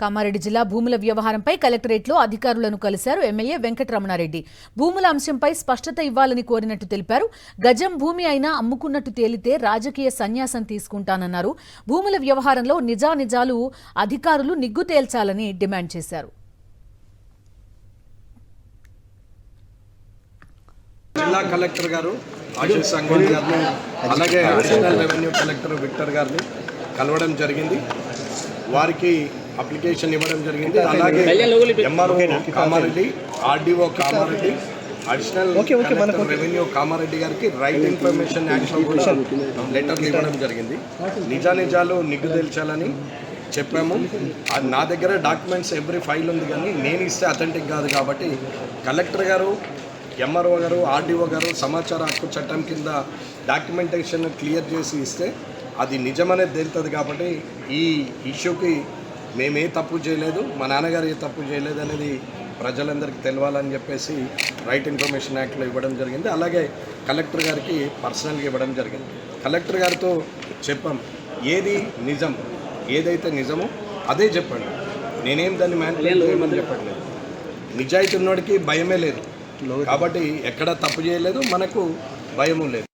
కామారెడ్డి జిల్లా భూముల వ్యవహారంపై కలెక్టరేట్లో అధికారులను కలిశారు ఎమ్మెల్యే వెంకటరమణారెడ్డి. భూముల అంశంపై స్పష్టత ఇవ్వాలని కోరినట్టు తెలిపారు. గజం భూమి అయినా అమ్ముకున్నట్టు తేలితే రాజకీయ సన్యాసం తీసుకుంటానన్నారు. భూముల వ్యవహారంలో నిజానిజాలు అధికారులు నిగ్గు తేల్చాలని డిమాండ్ చేశారు. జిల్లా కలెక్టర్ గారు ఆశీష్ సంఘవాణి గారిని అలాగే అడిషనల్ రెవెన్యూ కలెక్టర్ విక్టర్ గారిని కలవడం జరిగింది. వారికి అప్లికేషన్ ఇవ్వడం జరిగింది. అలాగే MRO Kamareddy, RDO Kamareddy, additional collector revenue Kamareddy గారికి రైట్ ఇన్ఫర్మేషన్ యాక్ట్లో కూడా లెటర్లు ఇవ్వడం జరిగింది. నిజానిజాలు నిగ్గు తేల్చాలని చెప్పాము. నా దగ్గర డాక్యుమెంట్స్ ఎవ్రీ ఫైల్ ఉంది, కానీ నేను ఇస్తే అథెంటిక్ కాదు. కాబట్టి కలెక్టర్ గారు, ఎంఆర్ఓ గారు, ఆర్డీఓ గారు సమాచార హక్కు చట్టం కింద డాక్యుమెంటేషన్ క్లియర్ చేసి ఇస్తే అది నిజమనేది తేలుతుంది. కాబట్టి ఈ ఇష్యూకి మేమే తప్పు చేయలేదు, మా నాన్నగారు ఏ తప్పు చేయలేదు అనేది ప్రజలందరికీ తెలవాలని చెప్పేసి రైట్ ఇన్ఫర్మేషన్ యాక్ట్లో ఇవ్వడం జరిగింది. అలాగే కలెక్టర్ గారికి పర్సనల్గా ఇవ్వడం జరిగింది. కలెక్టర్ గారితో చెప్పాం, ఏది నిజం, ఏదైతే నిజమో అదే చెప్పండి. నేనేం దాన్ని మ్యానిపులేట్ చేయమని చెప్పట్లేదు. నిజాయితీ ఉన్నోడికి భయమే లేదు. కాబట్టి ఎక్కడ తప్పు చేయలేదు, మనకు భయము లేదు.